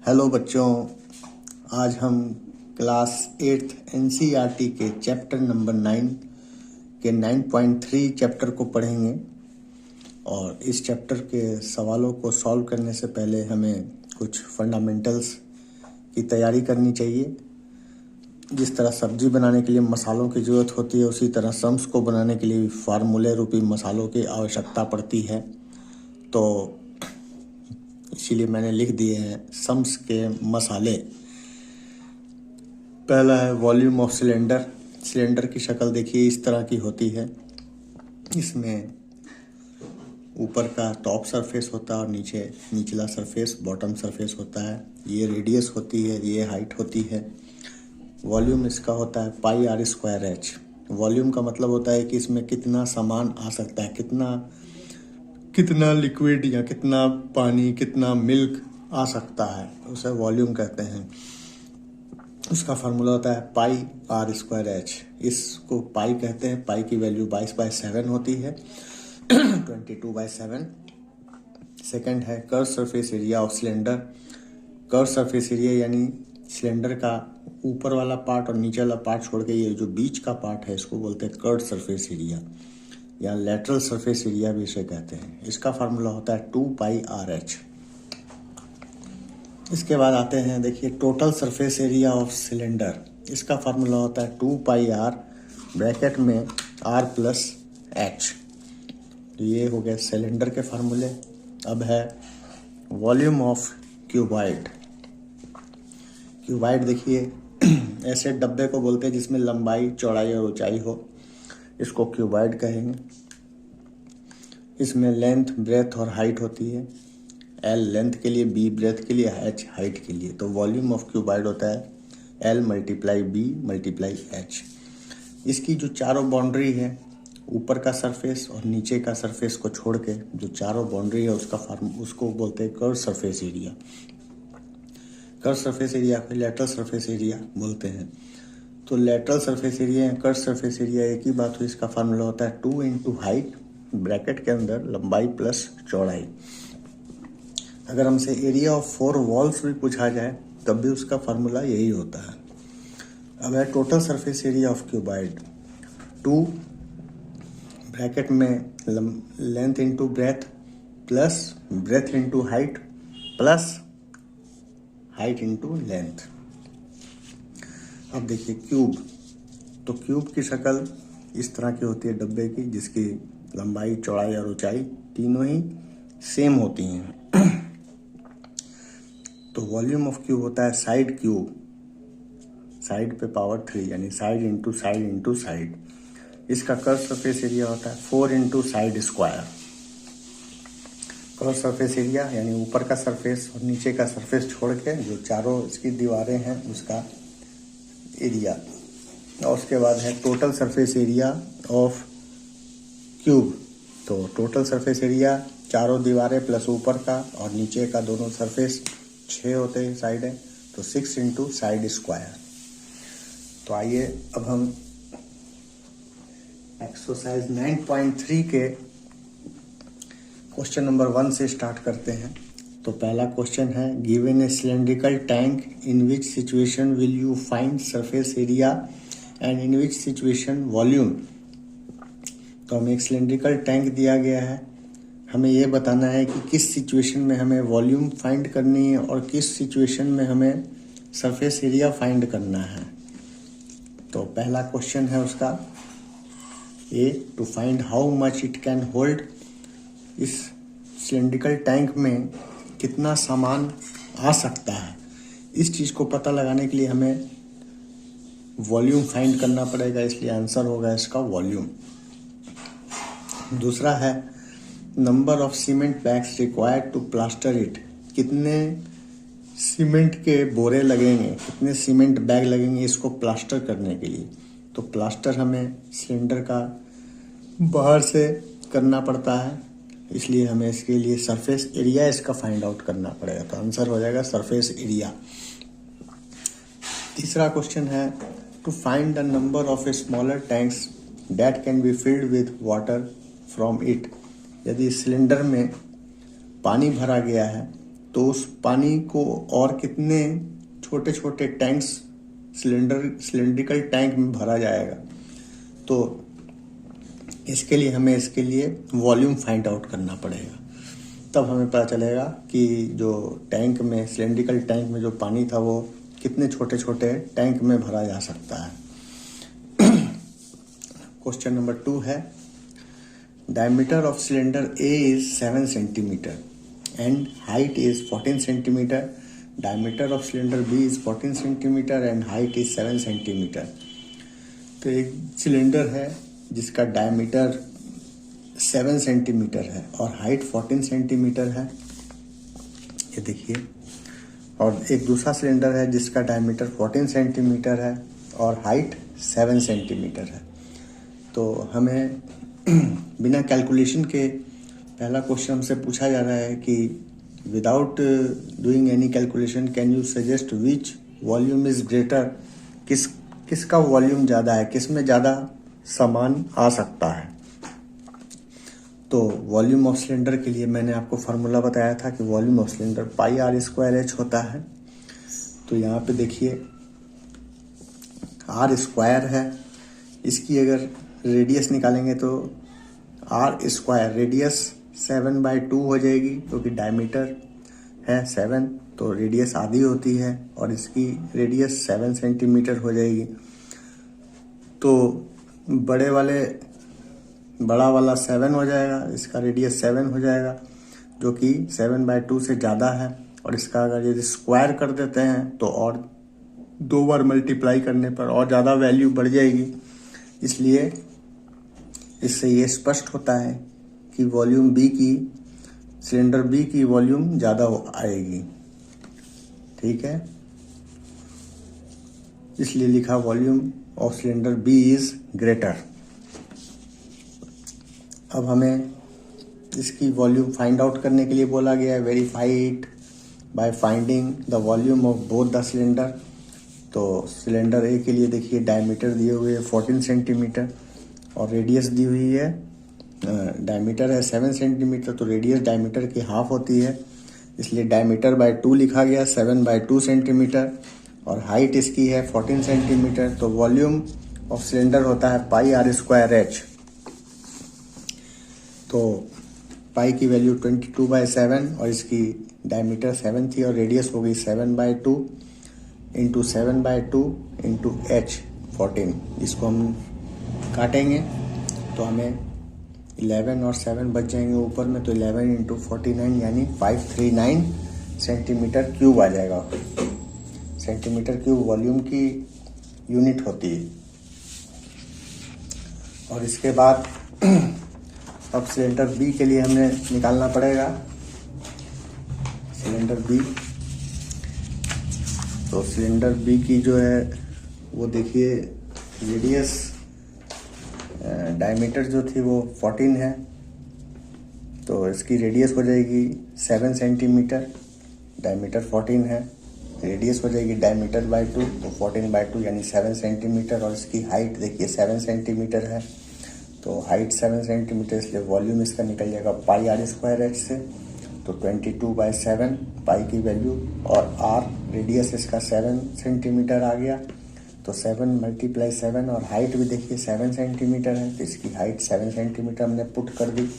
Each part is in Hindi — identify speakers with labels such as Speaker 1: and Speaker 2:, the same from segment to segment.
Speaker 1: हेलो बच्चों, आज हम क्लास 8th NCERT के चैप्टर नंबर 9 के 9.3 चैप्टर को पढ़ेंगे। और इस चैप्टर के सवालों को सॉल्व करने से पहले हमें कुछ फंडामेंटल्स की तैयारी करनी चाहिए। जिस तरह सब्जी बनाने के लिए मसालों की ज़रूरत होती है, उसी तरह सम्स को बनाने के लिए फार्मूले रूपी मसालों की आवश्यकता पड़ती है। तो इसीलिए मैंने लिख दिए हैं सम्स के मसाले। पहला है वॉल्यूम ऑफ सिलेंडर। सिलेंडर की शक्ल देखिए इस तरह की होती है। इसमें ऊपर का टॉप सरफेस होता है और नीचे निचला सरफेस बॉटम सरफेस होता है। ये रेडियस होती है, ये हाइट होती है। वॉल्यूम इसका होता है पाई आर स्क्वायर एच। वॉल्यूम का मतलब होता है कि इसमें कितना सामान आ सकता है, कितना लिक्विड या कितना पानी, कितना मिल्क आ सकता है, उसे वॉल्यूम कहते हैं। उसका फार्मूला होता है पाई आर स्क्वायर एच। इसको पाई कहते हैं। पाई की वैल्यू 22/7 होती है 22/7। सेकंड है curve surface area of cylinder. Curve surface area यानी सिलेंडर का ऊपर वाला पार्ट और नीचे वाला पार्ट छोड़ के ये जो बीच का पार्ट है, इसको बोलते हैं कर्व सरफेस एरिया या लेटरल सरफेस एरिया भी इसे कहते हैं। इसका फार्मूला होता है 2πRH। इसके बाद आते हैं, देखिए total surface area of cylinder. इसका फार्मूला होता है 2πR ब्रैकेट में R+H। तो ये हो गए सिलेंडर के फार्मूले। अब है वॉल्यूम ऑफ क्यूबॉइड। क्यूबॉइड देखिए ऐसे डब्बे को बोलते हैं जिसमें लंबाई, चौड़ाई और ऊंचाई हो, इसको क्यूबॉइड कहेंगे। इसमें लेंथ, ब्रेथ और हाइट होती है। L लेंथ के लिए, B ब्रेथ के लिए, H हाइट के लिए। तो वॉल्यूम ऑफ क्यूबॉइड होता है L × B × H। इसकी जो चारों बाउंड्री है, ऊपर का सरफेस और नीचे का सरफेस को छोड़ के जो चारों बाउंड्री है उसको बोलते हैं curve surface area. Curve surface area को लेटरल सरफेस एरिया बोलते हैं। तो लेटरल सरफेस एरिया या कर्व सरफेस एरिया एक ही बात हुई। इसका फार्मूला होता है 2 × हाइट ब्रैकेट के अंदर लंबाई प्लस चौड़ाई। अगर हमसे एरिया ऑफ 4 वॉल्स भी पूछा जाए तब भी उसका फार्मूला यही होता है। अब है total surface area of cuboid. 2 bracket में length into breadth plus breadth into height plus height into length. अब देखिए क्यूब। तो क्यूब की शक्ल इस तरह की होती है डब्बे की, जिसकी लंबाई, चौड़ाई और ऊंचाई तीनों ही सेम होती हैं। तो वॉल्यूम ऑफ क्यूब होता है साइड क्यूब, साइड पे पावर 3 यानी side into side into side. इसका कर्व सरफेस एरिया होता है 4 × side square. Curve surface area यानी ऊपर का सरफेस और नीचे का सरफेस छोड़ के जो चारों इसकी दीवारें हैं उसका एरिया। और उसके बाद है total surface area of cube. तो टोटल सरफेस एरिया चारों दीवारें प्लस ऊपर का और नीचे का दोनों सरफेस 6 होते हैं साइड है, तो 6 × साइड स्क्वायर। तो आइए अब हम एक्सरसाइज 9.3 के क्वेश्चन नंबर 1 से स्टार्ट करते हैं। तो पहला क्वेश्चन है, given A cylindrical tank in which situation will you find surface area and in which situation volume. तो हमें एक सिलेंड्रिकल टैंक दिया गया है, हमें यह बताना है कि किस सिचुएशन में हमें वॉल्यूम फाइंड करनी है और किस सिचुएशन में हमें सरफेस एरिया फाइंड करना है। तो पहला क्वेश्चन है उसका A, to find how much it can hold. इस सिलेंड्रिकल टैंक में कितना सामान आ सकता है, इस चीज़ को पता लगाने के लिए हमें वॉल्यूम फाइंड करना पड़ेगा, इसलिए आंसर होगा इसका वॉल्यूम। दूसरा है, number of cement bags required to plaster it. कितने सीमेंट के बोरे लगेंगे, कितने सीमेंट बैग लगेंगे इसको प्लास्टर करने के लिए। तो प्लास्टर हमें सिलेंडर का बाहर से करना पड़ता है, इसलिए हमें इसके लिए सरफेस एरिया इसका फाइंड आउट करना पड़ेगा। तो आंसर हो जाएगा सरफेस एरिया। तीसरा क्वेश्चन है, to find the number of a smaller tanks that can be filled with water from it. यदि सिलेंडर में पानी भरा गया है तो उस पानी को और कितने छोटे छोटे टैंक्स सिलेंड्रिकल टैंक में भरा जाएगा। तो इसके लिए वॉल्यूम फाइंड आउट करना पड़ेगा। तब हमें पता चलेगा कि जो टैंक में सिलेंड्रिकल टैंक में जो पानी था वो कितने छोटे छोटे टैंक में भरा जा सकता है। क्वेश्चन नंबर 2 है, diameter of cylinder A is 7 centimetre and height is 14 centimeter. Diameter of cylinder B is 14 centimeter and height is 7 centimeter. तो एक सिलेंडर है जिसका डायमीटर 7 सेंटीमीटर है और हाइट 14 सेंटीमीटर है, ये देखिए। और एक दूसरा सिलेंडर है जिसका डायमीटर 14 सेंटीमीटर है और हाइट 7 सेंटीमीटर है। तो हमें बिना कैलकुलेशन के पहला क्वेश्चन हमसे पूछा जा रहा है कि without doing any calculation can you suggest which volume is greater, किसका वॉल्यूम ज़्यादा है, किस में ज़्यादा सामान आ सकता है। तो वॉल्यूम ऑफ सिलेंडर के लिए मैंने आपको फार्मूला बताया था कि volume of cylinder pi r square h होता है। तो यहाँ पे देखिए आर स्क्वायर है, इसकी अगर रेडियस निकालेंगे तो आर स्क्वायर रेडियस 7/2 हो जाएगी, क्योंकि डायमीटर है 7 तो रेडियस आधी होती है और इसकी रेडियस 7 सेंटीमीटर हो जाएगी। तो बड़ा वाला 7 हो जाएगा, इसका रेडियस 7 हो जाएगा जो कि 7/2 से ज़्यादा है। और इसका अगर यदि स्क्वायर कर देते हैं तो और 2 बार मल्टीप्लाई करने पर और ज़्यादा वैल्यू बढ़ जाएगी। इसलिए इससे ये स्पष्ट होता है कि वॉल्यूम बी की सिलेंडर बी की वॉल्यूम ज़्यादा आएगी, ठीक है। इसलिए लिखा volume of cylinder B is greater. अब हमें इसकी वॉल्यूम फाइंड आउट करने के लिए बोला गया है, verify it by finding the volume of both the cylinder. तो सिलेंडर ए के लिए देखिए डायमीटर दिए हुए है 14 सेंटीमीटर और रेडियस दी हुई है, डायमीटर है 7 सेंटीमीटर, तो रेडियस डायमीटर की हाफ होती है, इसलिए डायमीटर बाय 2 लिखा गया 7/2 सेंटीमीटर। और हाइट इसकी है 14 सेंटीमीटर। तो वॉल्यूम ऑफ सिलेंडर होता है पाई आर स्क्वायर एच। तो पाई की वैल्यू 22/7 और इसकी डायमीटर 7 थी और रेडियस हो गई 7/2 इंटू 7/2 इंटू एच 14। इसको हम काटेंगे तो हमें 11 और 7 बच जाएंगे ऊपर में, तो 11 इंटू 49 यानी 539 सेंटीमीटर क्यूब आ जाएगा। सेंटीमीटर क्यूब वॉल्यूम की यूनिट होती है। और इसके बाद अब सिलेंडर बी के लिए हमें निकालना पड़ेगा सिलेंडर बी। तो सिलेंडर बी की जो है वो देखिए रेडियस डायमीटर जो थी वो 14 है, तो इसकी रेडियस हो जाएगी 7 सेंटीमीटर। डायमीटर 14 है, रेडियस हो जाएगी डायमीटर बाय 2 तो 14/2 यानी 7 सेंटीमीटर। और इसकी हाइट देखिए 7 सेंटीमीटर है, तो हाइट 7 सेंटीमीटर, इसलिए वॉल्यूम इसका निकल जाएगा पाई आर स्क्वायर एच से। तो 22/7 पाई की वैल्यू और आर रेडियस इसका 7 सेंटीमीटर आ गया। तो 7 × 7 और हाइट भी देखिए 7 सेंटीमीटर है, तो इसकी हाइट 7 सेंटीमीटर हमने पुट कर दी।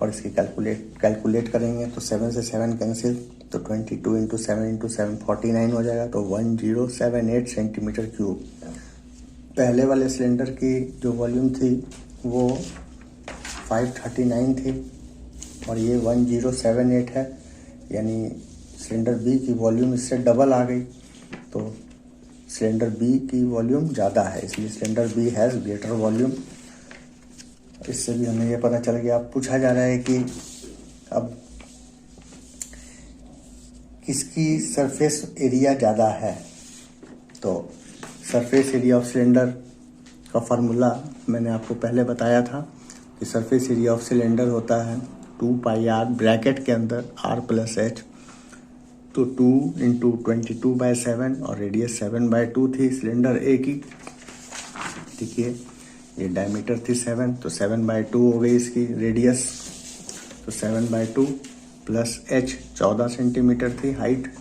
Speaker 1: और इसकी कैलकुलेट करेंगे तो 7 से 7 कैंसिल, तो 22 इंटू 7 49 हो जाएगा। तो 1078 सेंटीमीटर क्यूब। पहले वाले सिलेंडर की जो वॉल्यूम थी वो 539 थी और ये 1078 है, यानी सिलेंडर बी की वॉल्यूम इससे डबल आ गई। तो सिलेंडर बी की वॉल्यूम ज़्यादा है, इसलिए cylinder B has greater volume. इससे भी हमें ये पता चल गया। पूछा जा रहा है कि अब किसकी सरफेस एरिया ज़्यादा है। तो सरफेस एरिया ऑफ सिलेंडर का फार्मूला मैंने आपको पहले बताया था कि सरफेस एरिया ऑफ सिलेंडर होता है 2πr ब्रैकेट के अंदर r+h। तो 2 इंटू 22/7 और रेडियस 7/2 थी सिलेंडर ए की। देखिए ये डायमीटर थी 7 तो 7/2 हो गई इसकी रेडियस। तो 7/2 प्लस एच 14 सेंटीमीटर थी हाइट।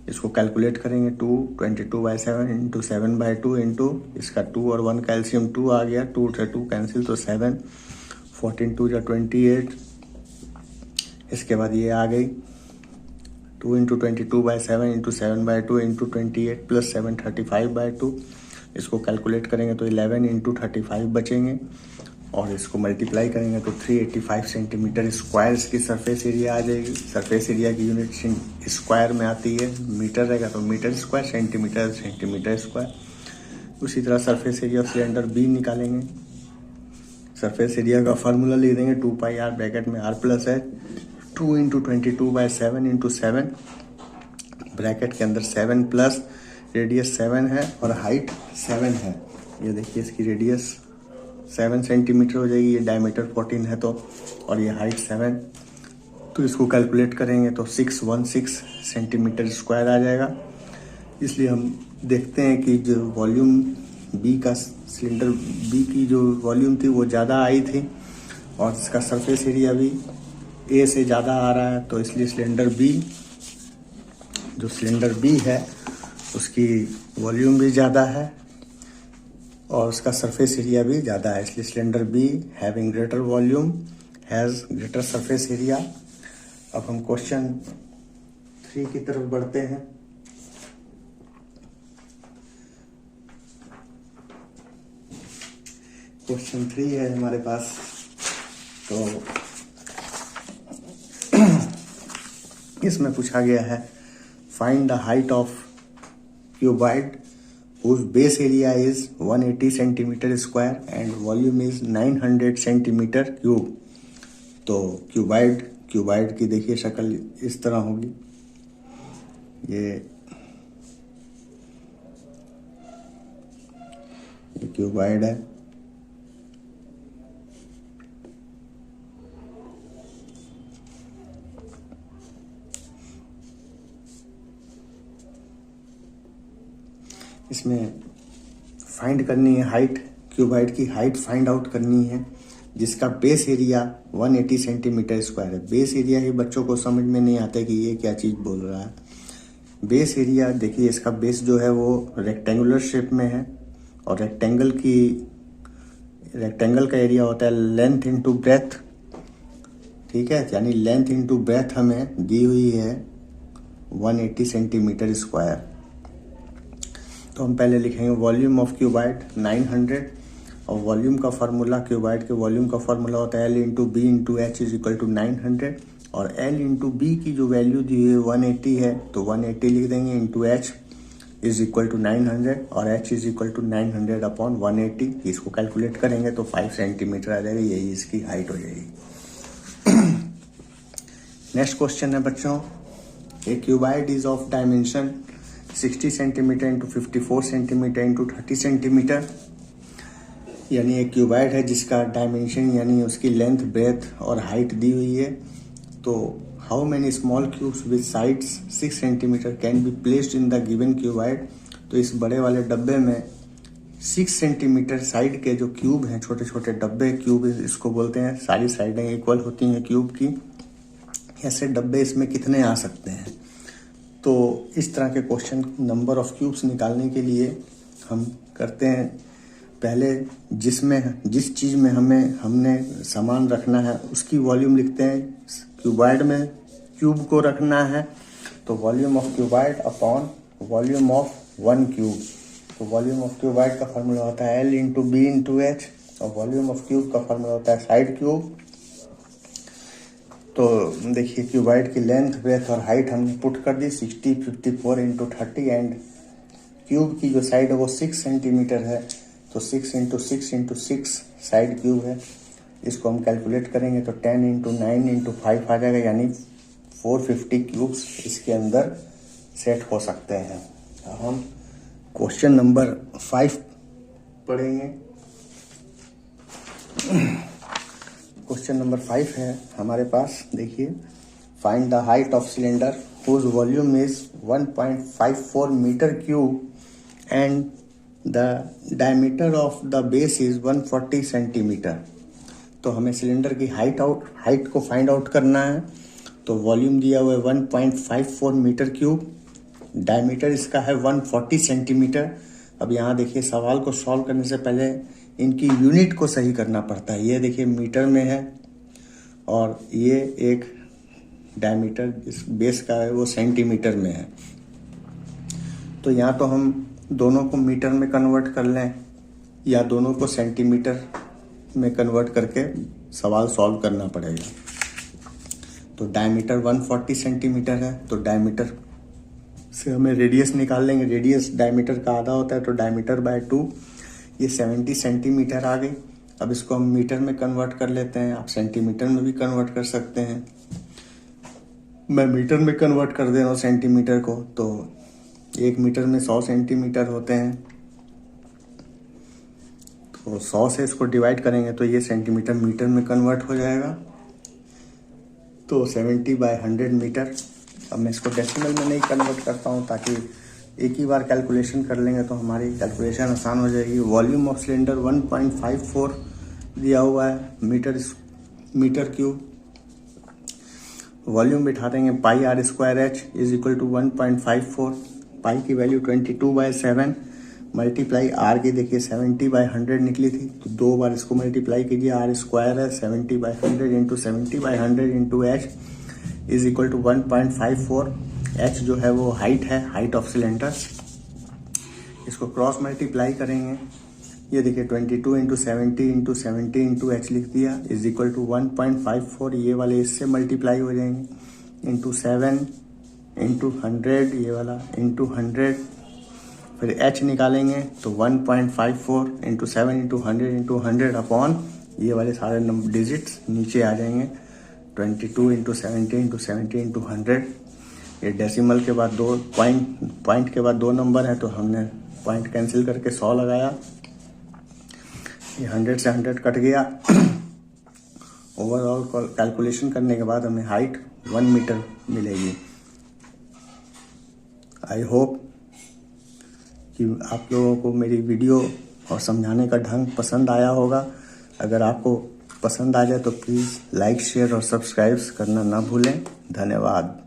Speaker 1: इसको कैलकुलेट करेंगे 22/7 इंटू 7/2 इंटू इसका 2 और 1 कैल्शियम 2 आ गया, 2 से 2 कैंसिल तो 7, 14 2 या 28। इसके बाद ये आ गई 2 इंटू 22/7 इंटू 7/2 इंटू 28 प्लस 7 35/2। इसको कैलकुलेट करेंगे तो 11 इंटू 35 बचेंगे और इसको मल्टीप्लाई करेंगे तो 385 सेंटीमीटर स्क्वायर इसकी सरफेस एरिया आ जाएगी। सरफेस एरिया की यूनिट स्क्वायर में आती है, मीटर रहेगा तो metre square, centimetre centimetre square. उसी तरह surface area of cylinder B निकालेंगे। सरफेस एरिया का फार्मूला लिख देंगे 2πr ब्रैकेट में r प्लस है 2 इंटू 22/7 इंटू 7 ब्रैकेट के अंदर 7 प्लस रेडियस 7 है और हाइट 7 है। ये देखिए इसकी रेडियस 7 सेंटीमीटर हो जाएगी, ये डायमीटर 14 है तो, और ये हाइट 7। तो इसको कैलकुलेट करेंगे तो 616 सेंटीमीटर स्क्वायर आ जाएगा। इसलिए हम देखते हैं कि जो वॉल्यूम बी का सिलेंडर बी की जो वॉल्यूम थी वो ज़्यादा आई थी और इसका सरफेस एरिया भी ए से ज़्यादा आ रहा है, तो इसलिए सिलेंडर बी है उसकी वॉल्यूम भी ज़्यादा है और उसका सरफेस एरिया भी ज़्यादा है। इसलिए cylinder be having greater volume has greater surface area. अब हम क्वेश्चन 3 की तरफ बढ़ते हैं। क्वेश्चन 3 है हमारे पास, तो इसमें पूछा गया है find the height of cuboid whose base area is 180 centimeter square and volume is 900 centimeter cube। तो क्यूबॉइड की देखिए शक्ल इस तरह होगी। ये क्यूबॉइड है। इसमें फाइंड करनी है हाइट, क्यूबॉइड की हाइट फाइंड आउट करनी है जिसका बेस एरिया 180 सेंटीमीटर स्क्वायर है। बेस एरिया ही बच्चों को समझ में नहीं आता कि ये क्या चीज़ बोल रहा है। बेस एरिया देखिए, इसका बेस जो है वो रेक्टेंगुलर शेप में है और रेक्टेंगल का एरिया होता है लेंथ इंटू ब्रेथ, ठीक है, यानी लेंथ इंटू ब्रेथ हमें दी हुई है 180 सेंटीमीटर स्क्वायर। तो हम पहले लिखेंगे वॉल्यूम ऑफ क्यूबॉइड 900 और वॉल्यूम का फार्मूला, क्यूबॉइड के वॉल्यूम का फार्मूला होता है L into B into h is equal to 900 और L इंटू बी की जो वैल्यू दी है 180 है तो 180 लिख देंगे into h is equal to 900 और h is equal to 900 upon 180। इसको कैलकुलेट करेंगे तो 5 सेंटीमीटर आ जाएगा, यही इसकी हाइट हो जाएगी। नेक्स्ट क्वेश्चन है बच्चों, a cuboid is of dimension 60 centimetre into 54 centimetre into 30 centimetre, यानी एक क्यूबॉइड है जिसका डायमेंशन यानी उसकी लेंथ ब्रेथ और हाइट दी हुई है। तो how many small cubes with sides 6 centimetre can be placed in the given cuboid. तो इस बड़े वाले डब्बे में 6 सेंटीमीटर साइड के जो क्यूब हैं, छोटे छोटे डब्बे, क्यूब इसको बोलते हैं, सारी साइडें इक्वल होती हैं क्यूब की, ऐसे डब्बे इसमें कितने आ सकते हैं। तो इस तरह के क्वेश्चन नंबर ऑफ क्यूब्स निकालने के लिए हम करते हैं, पहले जिस चीज़ में हमने सामान रखना है उसकी वॉल्यूम लिखते हैं। क्यूबॉइड में क्यूब को रखना है तो volume of cuboid upon volume of 1 cube. तो वॉल्यूम ऑफ क्यूबॉइड का फार्मूला होता है L into B into h और वॉल्यूम ऑफ क्यूब का फार्मूला होता है साइड क्यूब। तो देखिए क्यूबॉइड की लेंथ ब्रेथ और हाइट हमने पुट कर दी 60 54 इंटू 30 एंड क्यूब की जो साइड है वो 6 सेंटीमीटर है तो 6 इंटू 6 इंटू 6 साइड क्यूब है। इसको हम कैलकुलेट करेंगे तो 10 इंटू 9 इंटू 5 आ जाएगा, यानी 450 क्यूब्स इसके अंदर सेट हो सकते हैं। अब हम क्वेश्चन नंबर 5 पढ़ेंगे। क्वेश्चन नंबर 5 है हमारे पास, देखिए find the height of cylinder whose volume is 1.54 metre cube and the diameter of the base is 140 centimetre. तो हमें सिलेंडर की हाइट को फाइंड आउट करना है तो वॉल्यूम दिया हुआ है 1.54 मीटर क्यूब, डायमीटर इसका है 140 सेंटीमीटर। अब यहाँ देखिए सवाल को सॉल्व करने से पहले इनकी यूनिट को सही करना पड़ता है। ये देखिए मीटर में है और ये एक डायमीटर इस बेस का है वो सेंटीमीटर में है। तो यहाँ तो हम दोनों को मीटर में कन्वर्ट कर लें या दोनों को सेंटीमीटर में कन्वर्ट करके सवाल सॉल्व करना पड़ेगा। तो डायमीटर 140 सेंटीमीटर है, तो डायमीटर से हमें रेडियस निकाल लेंगे। रेडियस डायमीटर का आधा होता है, तो डायमीटर बाय 2, ये 70 सेंटीमीटर आ गई। अब इसको हम मीटर में कन्वर्ट कर लेते हैं, आप सेंटीमीटर में भी कन्वर्ट कर सकते हैं। मैं मीटर में कन्वर्ट कर दे रहा हूँ सेंटीमीटर को। तो 1 मीटर में 100 सेंटीमीटर होते हैं, तो 100 से इसको डिवाइड करेंगे तो ये सेंटीमीटर मीटर में कन्वर्ट हो जाएगा। तो 70/100 मीटर। अब मैं इसको डेसिमल में नहीं कन्वर्ट करता हूँ ताकि एक ही बार कैलकुलेशन कर लेंगे तो हमारी कैलकुलेशन आसान हो जाएगी। वॉल्यूम ऑफ सिलेंडर 1.54 दिया हुआ है मीटर क्यूब। वॉल्यूम बिठा देंगे πr² h is equal to 1.54। Pi की वैल्यू 22/7 मल्टीप्लाई आर की देखिए 70/100 निकली थी, तो 2 बार इसको मल्टीप्लाई कीजिए। r² है 70/100 into 70/100 into h is equal to 1.54। h जो है वो हाइट है, हाइट ऑफ सिलेंडर। इसको क्रॉस मल्टीप्लाई करेंगे, ये देखिए 22 इंटू 70 इंटू 70 इंटू h लिख दिया इज इक्वल टू 1.54। ये वाले इससे मल्टीप्लाई हो जाएंगे इंटू 7 इंटू 100, ये वाला इंटू 100। फिर h निकालेंगे तो 1.54 इंटू 7 इंटू 100 इंटू 100 अपॉन ये वाले सारे नंबर डिजिट्स नीचे आ जाएंगे। 22 इंटू 70 इंटू 70 इंटू 100। ये डेसिमल के बाद दो पॉइंट के बाद 2 नंबर है, तो हमने पॉइंट कैंसिल करके 100 लगाया। ये 100 से 100 कट गया। ओवरऑल कैलकुलेशन करने के बाद हमें हाइट 1 मीटर मिलेगी। आई होप कि आप लोगों को मेरी वीडियो और समझाने का ढंग पसंद आया होगा। अगर आपको पसंद आ जाए तो प्लीज़ लाइक, शेयर और सब्सक्राइब करना ना भूलें। धन्यवाद।